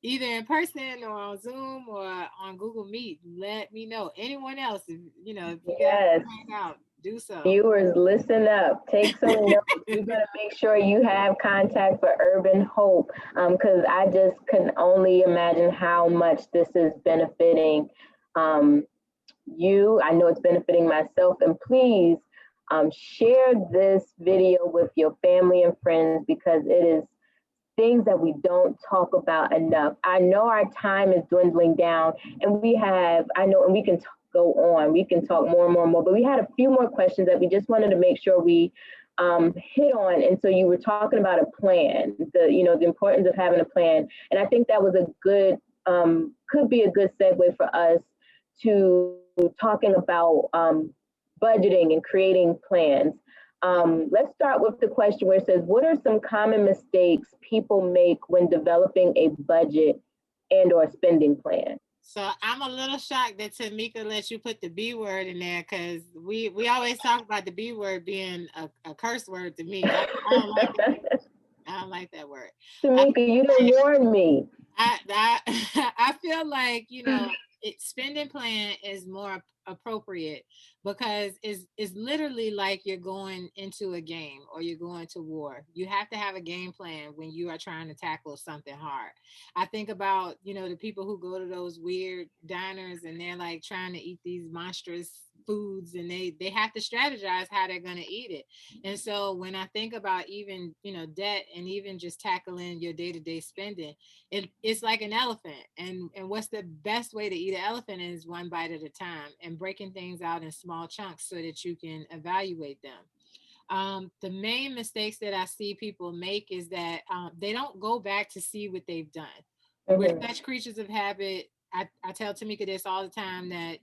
Speaker 3: either in person or on Zoom or on Google Meet, let me know. Anyone else, if you guys
Speaker 1: Yes.
Speaker 3: want to hang out, do so.
Speaker 1: Viewers, listen up. Take some notes. We're going to make sure you have contact for Urban Hope because I just can only imagine how much this is benefiting um, you. I know it's benefiting myself. And please share this video with your family and friends because it is things that we don't talk about enough. I know our time is dwindling down, and I know, and we can go on, we can talk more and more and more, but we had a few more questions that we just wanted to make sure we hit on. And so you were talking about a plan, the importance of having a plan. And I think that was a good, could be a good segue for us to talking about budgeting and creating plans. Let's start with the question where it says, what are some common mistakes people make when developing a budget and or spending plan?
Speaker 3: So I'm a little shocked that Tamika let you put the B word in there, because we always talk about the B word being a curse word to me. I don't like it. I don't like that word. I
Speaker 1: Tamika, you didn't warn me.
Speaker 3: I feel like, spending plan is more appropriate, because it's literally like you're going into a game or you're going to war. You have to have a game plan when you are trying to tackle something hard. I think about, the people who go to those weird diners and they're like trying to eat these monstrous foods, and they have to strategize how they're going to eat it. And so when I think about even, debt, and even just tackling your day-to-day spending, it's like an elephant. And what's the best way to eat an elephant is one bite at a time, and breaking things out in small chunks so that you can evaluate them. The main mistakes that I see people make is that they don't go back to see what they've done. We're
Speaker 1: Mhm.
Speaker 3: such creatures of habit. I tell Tamika this all the time, that,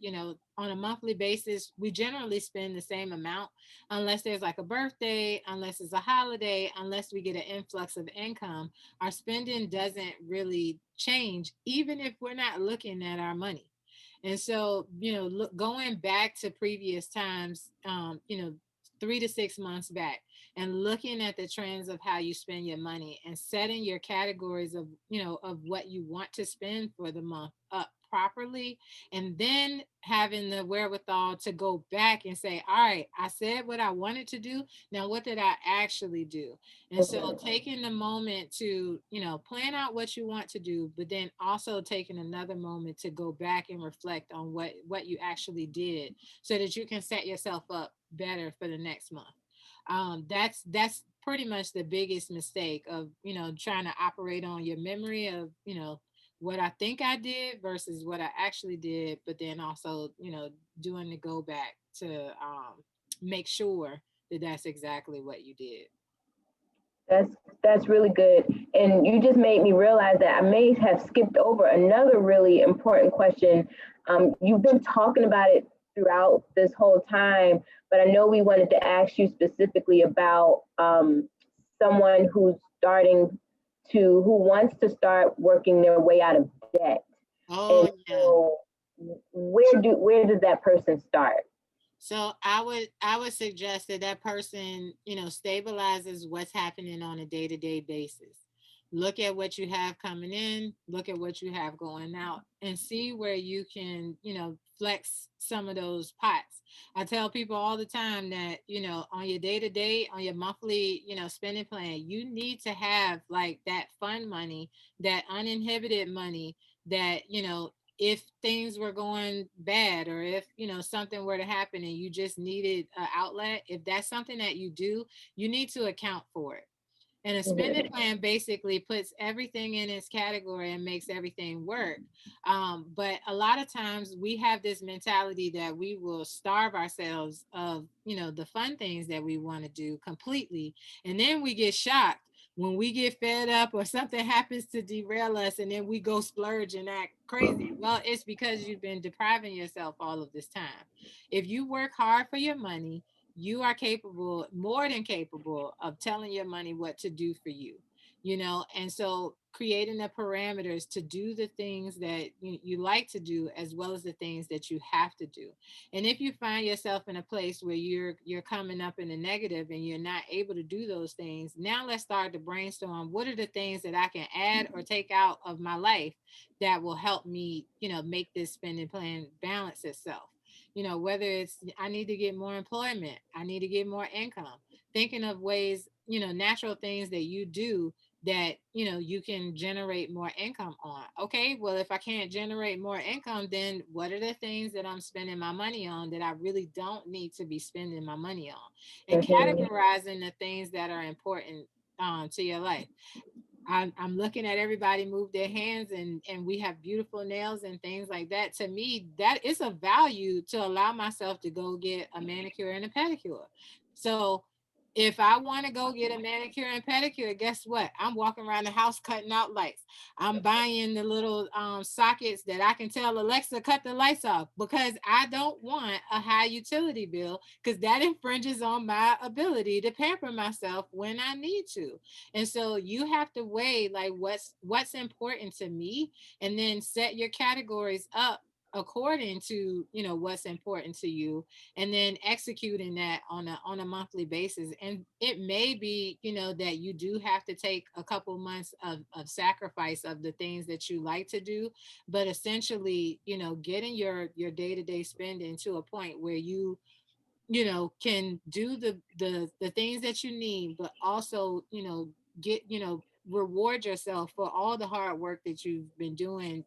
Speaker 3: on a monthly basis, we generally spend the same amount, unless there's like a birthday, unless it's a holiday, unless we get an influx of income. Our spending doesn't really change, even if we're not looking at our money. And so, going back to previous times, 3 to 6 months back and looking at the trends of how you spend your money and setting your categories of, of what you want to spend for the month up properly, and then having the wherewithal to go back and say, all right, I said what I wanted to do. Now, what did I actually do? And so taking the moment to, plan out what you want to do, but then also taking another moment to go back and reflect on what you actually did so that you can set yourself up better for the next month. That's pretty much the biggest mistake of, trying to operate on your memory of, what I think I did versus what I actually did, but then also, doing the go back to make sure that that's exactly what you did.
Speaker 1: That's really good. And you just made me realize that I may have skipped over another really important question. You've been talking about it throughout this whole time, but I know we wanted to ask you specifically about someone who wants to start working their way out of debt.
Speaker 3: Oh,
Speaker 1: and so where does that person start?
Speaker 3: So I would suggest that person, stabilizes what's happening on a day-to-day basis. Look at what you have coming in, look at what you have going out, and see where you can, flex some of those pots. I tell people all the time that, on your day-to-day, on your monthly, spending plan, you need to have like that fun money, that uninhibited money that, if things were going bad, or if something were to happen and you just needed an outlet, if that's something that you do, you need to account for it. And a spending plan basically puts everything in its category and makes everything work. But a lot of times we have this mentality that we will starve ourselves of, the fun things that we want to do completely. And then we get shocked when we get fed up or something happens to derail us, and then we go splurge and act crazy. Well, it's because you've been depriving yourself all of this time. If you work hard for your money, you are capable, more than capable, of telling your money what to do for you, and so creating the parameters to do the things that you like to do, as well as the things that you have to do. And if you find yourself in a place where you're coming up in the negative and you're not able to do those things, now let's start to brainstorm, what are the things that I can add or take out of my life that will help me, make this spending plan balance itself. Whether it's I need to get more employment, I need to get more income, thinking of ways, natural things that you do that, you can generate more income on. Okay, well, if I can't generate more income, then what are the things that I'm spending my money on that I really don't need to be spending my money on? And categorizing the things that are important to your life. I'm looking at everybody move their hands, and we have beautiful nails and things like that. To me, that is a value to allow myself to go get a manicure and a pedicure. So if I want to go get a manicure and pedicure, guess what? I'm walking around the house cutting out lights. I'm buying the little sockets that I can tell Alexa cut the lights off, because I don't want a high utility bill, because that infringes on my ability to pamper myself when I need to. And so you have to weigh like what's important to me, and then set your categories up according to what's important to you, and then executing that on a monthly basis. And it may be that you do have to take a couple months of sacrifice of the things that you like to do, but essentially getting your day-to-day spending to a point where you can do the things that you need, but also get reward yourself for all the hard work that you've been doing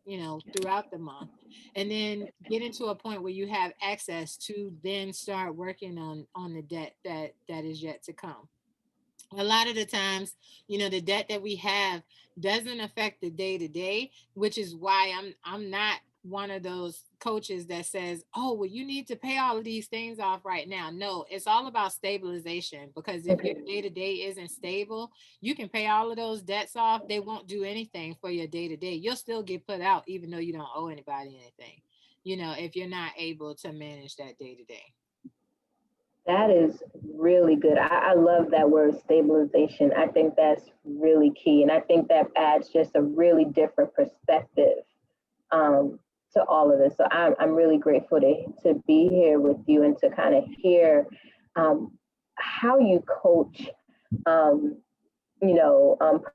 Speaker 3: throughout the month, and then get into a point where you have access to then start working on the debt that is yet to come. A lot of the times, the debt that we have doesn't affect the day to day, which is why I'm not one of those coaches that says, oh, well, you need to pay all of these things off right now. No, it's all about stabilization, because if your day to day isn't stable, you can pay all of those debts off. They won't do anything for your day to day. You'll still get put out, even though you don't owe anybody anything, if you're not able to manage that day to day.
Speaker 1: That is really good. I love that word, stabilization. I think that's really key. And I think that adds just a really different perspective to all of this. So I'm really grateful to be here with you and to kind of hear how you coach,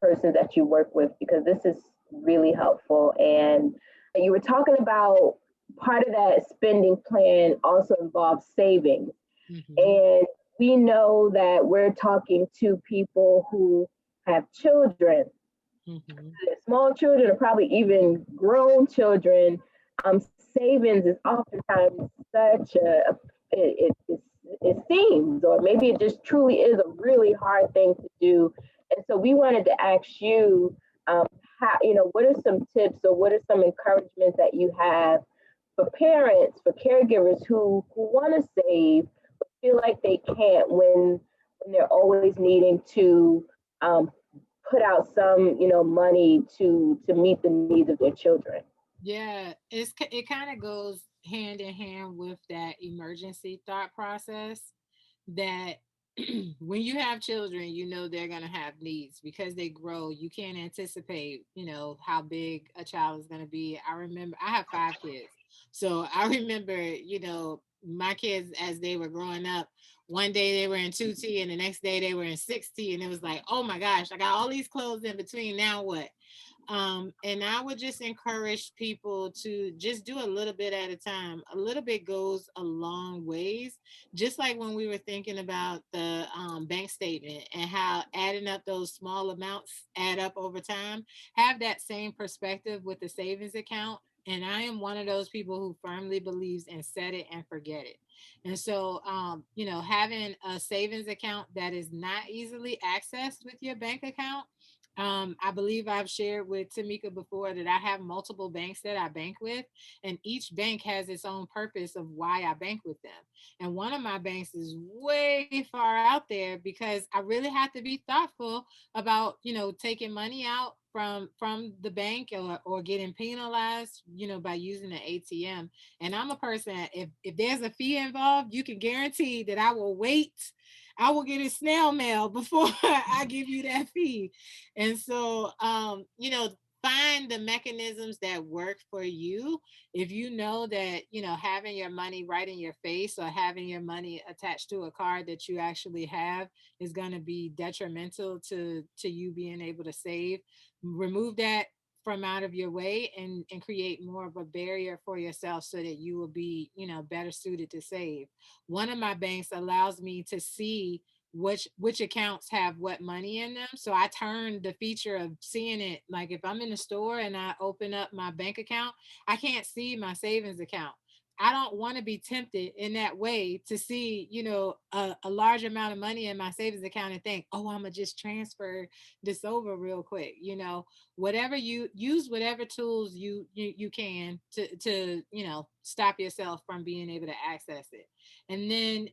Speaker 1: persons that you work with, because this is really helpful. And you were talking about part of that spending plan also involves savings.
Speaker 3: Mm-hmm.
Speaker 1: And we know that we're talking to people who have children,
Speaker 3: Mm-hmm.
Speaker 1: small children, or probably even grown children. Savings is oftentimes such it seems, or maybe it just truly is a really hard thing to do. And so we wanted to ask you, what are some tips or what are some encouragements that you have for parents, for caregivers who want to save, but feel like they can't when they're always needing to um, put out some, money to meet the needs of their children.
Speaker 3: Yeah, it kind of goes hand in hand with that emergency thought process that when you have children, you know they're going to have needs because they grow. You can't anticipate, how big a child is going to be. I remember I have 5 kids. So I remember, my kids as they were growing up, one day they were in 2T and the next day they were in 6T. And it was like, oh my gosh, I got all these clothes in between. Now what? And I would just encourage people to just do a little bit at a time. A little bit goes a long ways. Just like when we were thinking about the bank statement and how adding up those small amounts add up over time, have that same perspective with the savings account. And I am one of those people who firmly believes in set it and forget it. And so, having a savings account that is not easily accessed with your bank account, I believe I've shared with Tamika before that I have multiple banks that I bank with, and each bank has its own purpose of why I bank with them. And one of my banks is way far out there because I really have to be thoughtful about, taking money out from the bank or getting penalized, by using the ATM. And I'm a person, if there's a fee involved, you can guarantee that I will get a snail mail before I give you that fee. And so, find the mechanisms that work for you. If you know that, having your money right in your face or having your money attached to a card that you actually have is going to be detrimental to you being able to save, remove that from out of your way and create more of a barrier for yourself so that you will be, better suited to save. One of my banks allows me to see which accounts have what money in them. So I turn the feature of seeing it, like if I'm in the store and I open up my bank account, I can't see my savings account. I don't want to be tempted in that way to see, a large amount of money in my savings account and think, oh, I'm gonna just transfer this over real quick. Whatever you use, whatever tools you can to stop yourself from being able to access it. And then,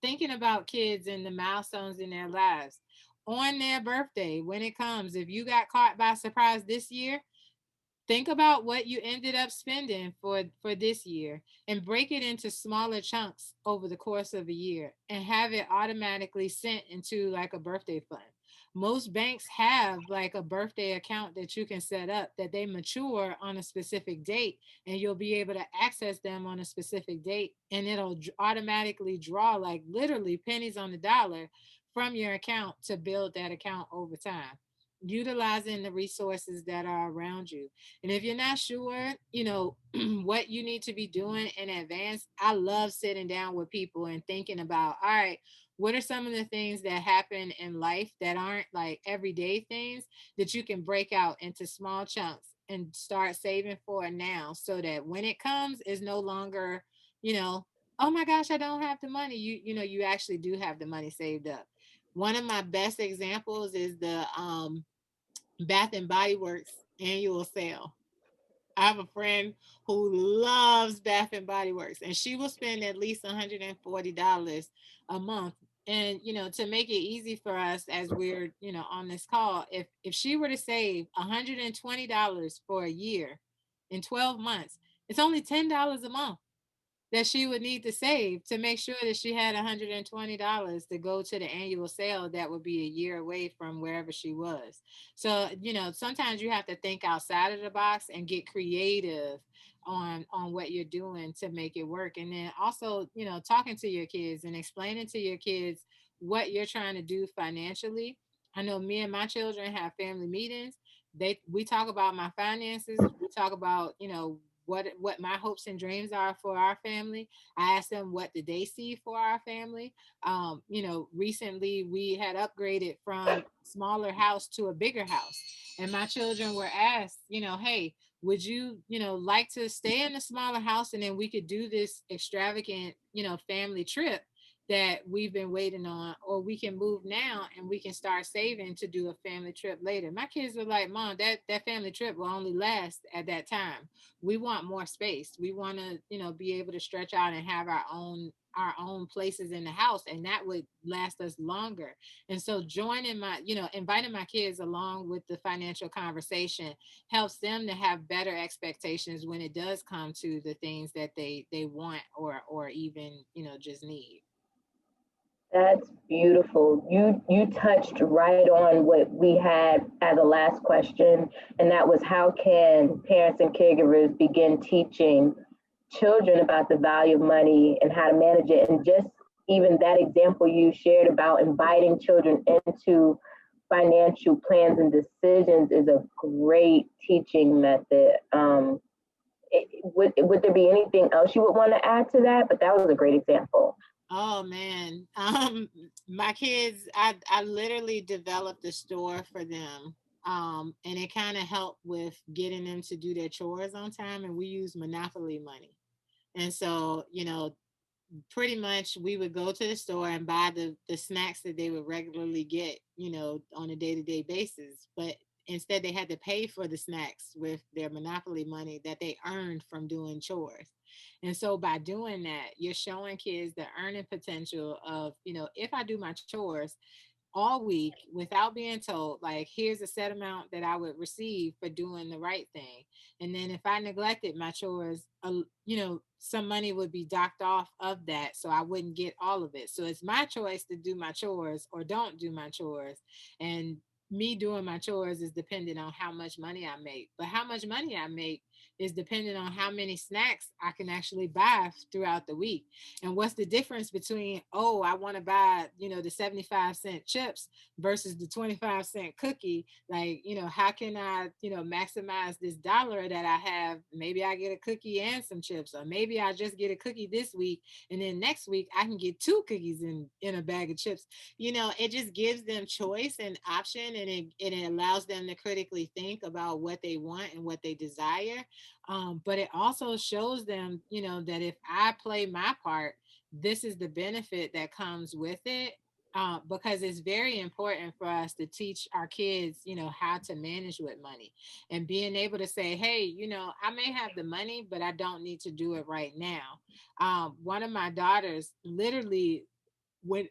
Speaker 3: thinking about kids and the milestones in their lives on their birthday, when it comes, if you got caught by surprise this year, think about what you ended up spending for this year and break it into smaller chunks over the course of a year and have it automatically sent into like a birthday fund. Most banks have like a birthday account that you can set up that they mature on a specific date, and you'll be able to access them on a specific date, and it'll automatically draw like literally pennies on the dollar from your account to build that account over time, utilizing the resources that are around you. And if you're not sure, what you need to be doing in advance, I love sitting down with people and thinking about, all right, what are some of the things that happen in life that aren't like everyday things that you can break out into small chunks and start saving for now so that when it comes, it's no longer, oh my gosh, I don't have the money. You actually do have the money saved up. One of my best examples is the Bath and Body Works annual sale. I have a friend who loves Bath and Body Works, and she will spend at least $140 a month. And to make it easy for us as we're on this call, if she were to save $120 for a year in 12 months, it's only $10 a month that she would need to save to make sure that she had $120 to go to the annual sale that would be a year away from wherever she was. So, sometimes you have to think outside of the box and get creative on what you're doing to make it work. And then also, talking to your kids and explaining to your kids what you're trying to do financially. I know me and my children have family meetings. We talk about my finances. We talk about, what my hopes and dreams are for our family. I ask them what do they see for our family. Recently we had upgraded from smaller house to a bigger house, and my children were asked, hey, would you, like to stay in a smaller house, and then we could do this extravagant, family trip that we've been waiting on, or we can move now and we can start saving to do a family trip later. My kids were like, Mom, that family trip will only last at that time. We want more space. We want to, be able to stretch out and have our own places in the house, and that would last us longer. And so joining inviting my kids along with the financial conversation helps them to have better expectations when it does come to the things that they want, or even, just need.
Speaker 1: That's beautiful. You touched right on what we had as a last question, and that was how can parents and caregivers begin teaching children about the value of money and how to manage it. And just even that example you shared about inviting children into financial plans and decisions is a great teaching method. Would there be anything else you would want to add to that? But that was a great example.
Speaker 3: Oh man. My kids, I literally developed a store for them. And it kind of helped with getting them to do their chores on time, and we use Monopoly money. And so, pretty much we would go to the store and buy the snacks that they would regularly get, on a day-to-day basis. But instead they had to pay for the snacks with their Monopoly money that they earned from doing chores. And so by doing that, you're showing kids the earning potential of, if I do my chores all week without being told, like, here's a set amount that I would receive for doing the right thing. And then if I neglected my chores, some money would be docked off of that. So I wouldn't get all of it. So it's my choice to do my chores or don't do my chores. And me doing my chores is dependent on how much money I make. But how much money I make is dependent on how many snacks I can actually buy throughout the week. And what's the difference between, oh, I want to buy, the 75-cent chips versus the 25-cent cookie? Like, how can I, maximize this dollar that I have? Maybe I get a cookie and some chips, or maybe I just get a cookie this week, and then next week I can get two cookies in a bag of chips. It just gives them choice and option, and it allows them to critically think about what they want and what they desire. But it also shows them, that if I play my part, this is the benefit that comes with it. Because it's very important for us to teach our kids, how to manage with money, and being able to say, hey, I may have the money, but I don't need to do it right now. One of my daughters literally, when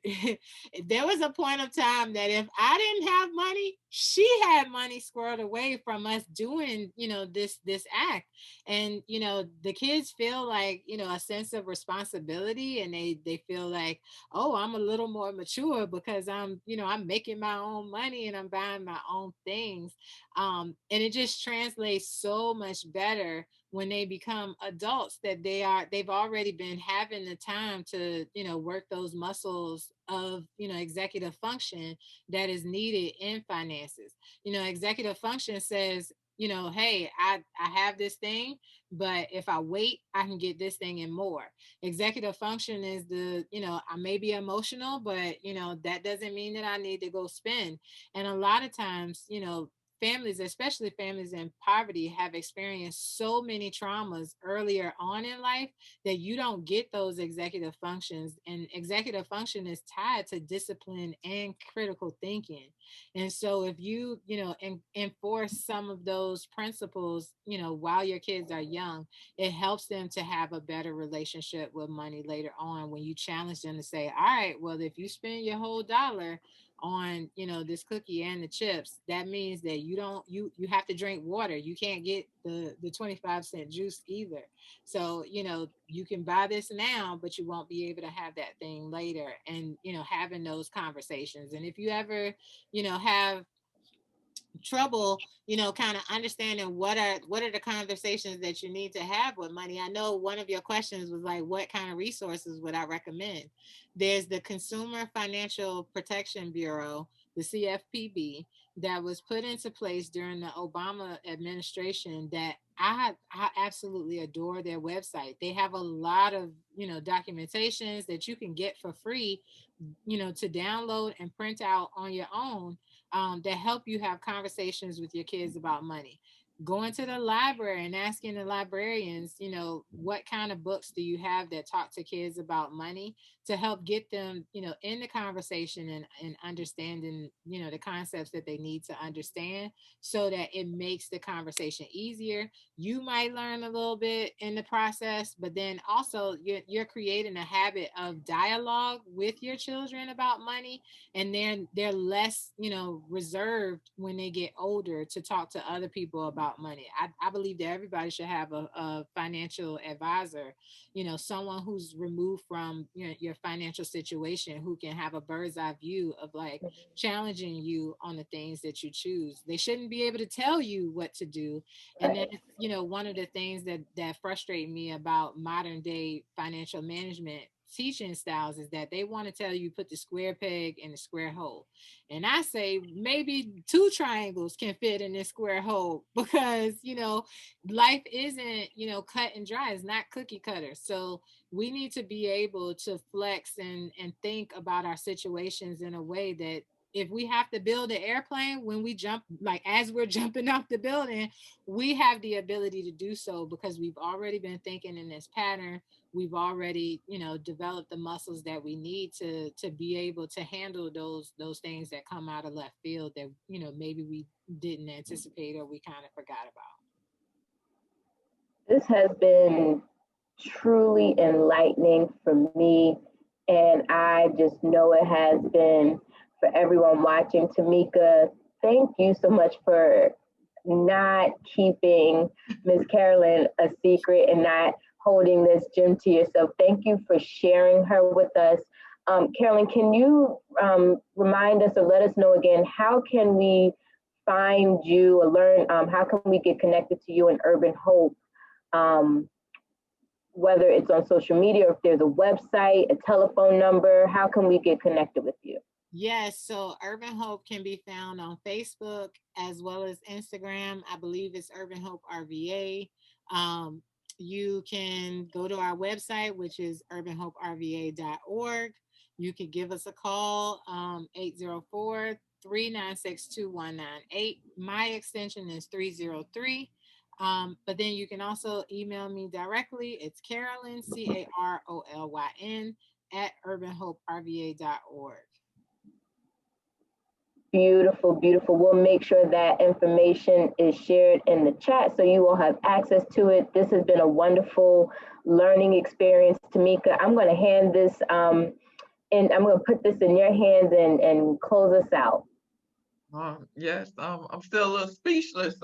Speaker 3: there was a point of time that if I didn't have money, she had money squirreled away from us doing, this act. And, the kids feel like, a sense of responsibility, and they feel like, oh, I'm a little more mature because I'm making my own money and I'm buying my own things. And it just translates so much better when they become adults, that they've already been having the time to, work those muscles of, executive function that is needed in finances. Executive function says, hey, I have this thing, but if I wait, I can get this thing and more. Executive function is I may be emotional, but that doesn't mean that I need to go spend. And a lot of times, families, especially families in poverty, have experienced so many traumas earlier on in life that you don't get those executive functions. And executive function is tied to discipline and critical thinking. And so if you, enforce some of those principles, while your kids are young, it helps them to have a better relationship with money later on, when you challenge them to say, all right, well, if you spend your whole dollar on this cookie and the chips, that means that you have to drink water. You can't get the 25-cent juice either. So you can buy this now, but you won't be able to have that thing later. And having those conversations. And if you ever have trouble, kind of understanding what are the conversations that you need to have with money. I know one of your questions was like, what kind of resources would I recommend? There's the Consumer Financial Protection Bureau, the CFPB, that was put into place during the Obama administration, that I absolutely adore their website. They have a lot of, documentations that you can get for free, to download and print out on your own, that help you have conversations with your kids about money. Going to the library and asking the librarians, what kind of books do you have that talk to kids about money, to help get them, in the conversation, and understanding, the concepts that they need to understand, so that it makes the conversation easier. You might learn a little bit in the process, but then also you're creating a habit of dialogue with your children about money, and they're less, reserved when they get older to talk to other people about money. I believe that everybody should have a financial advisor, someone who's removed from, your financial situation, who can have a bird's eye view of, like, challenging you on the things that you choose. They shouldn't be able to tell you what to do. And then, one of the things that frustrate me about modern day financial management teaching styles is that they want to tell you, put the square peg in the square hole. And I say maybe two triangles can fit in this square hole, because, life isn't, cut and dry. It's not cookie cutter. So we need to be able to flex and think about our situations in a way that, if we have to build an airplane, when we jump, like as we're jumping off the building, we have the ability to do so, because we've already been thinking in this pattern. We've already, developed the muscles that we need to be able to handle those things that come out of left field, that, maybe we didn't anticipate, or we kind of forgot about.
Speaker 1: This has been truly enlightening for me, and I just know it has been for everyone watching. Tamika, thank you so much for not keeping Miss Carolyn a secret and not holding this gem to yourself. Thank you for sharing her with us. Carolyn, can you remind us or let us know again, how can we find you or learn, how can we get connected to you in Urban Hope? Whether it's on social media, or if there's a website, a telephone number, how can we get connected with you?
Speaker 3: Yes, so Urban Hope can be found on Facebook as well as Instagram. I believe it's Urban Hope RVA. You can go to our website, which is urbanhoperva.org. You can give us a call, 804-396-2198. My extension is 303. But then you can also email me directly. It's Carolyn, CAROLYN, at urbanhoperva.org.
Speaker 1: Beautiful, beautiful. We'll make sure that information is shared in the chat so you will have access to it. This has been a wonderful learning experience, Tamika. I'm going to hand this, and I'm going to put this in your hands and close us out.
Speaker 2: Yes, I'm still a little speechless.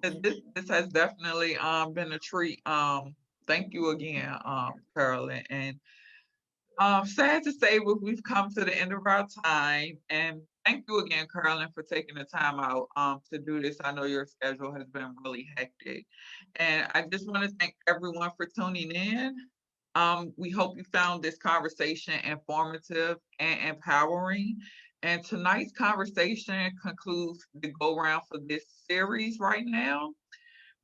Speaker 2: This has definitely been a treat. Thank you again, Carolyn. And sad to say, we've come to the end of our time. And thank you again, Carolyn, for taking the time out to do this. I know your schedule has been really hectic. And I just want to thank everyone for tuning in. We hope you found this conversation informative and empowering. And tonight's conversation concludes the go round for this series right now.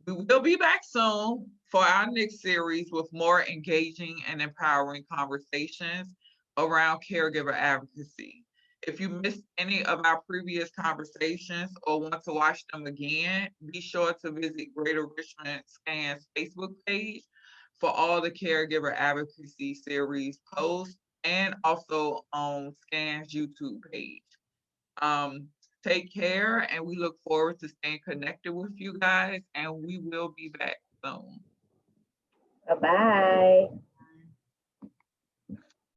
Speaker 2: We will be back soon for our next series with more engaging and empowering conversations around caregiver advocacy. If you missed any of our previous conversations or want to watch them again, be sure to visit Greater Richmond SCAN's Facebook page for all the Caregiver Advocacy Series posts, and also on SCAN's YouTube page. Take care, and we look forward to staying connected with you guys, and we will be back soon.
Speaker 1: Bye-bye.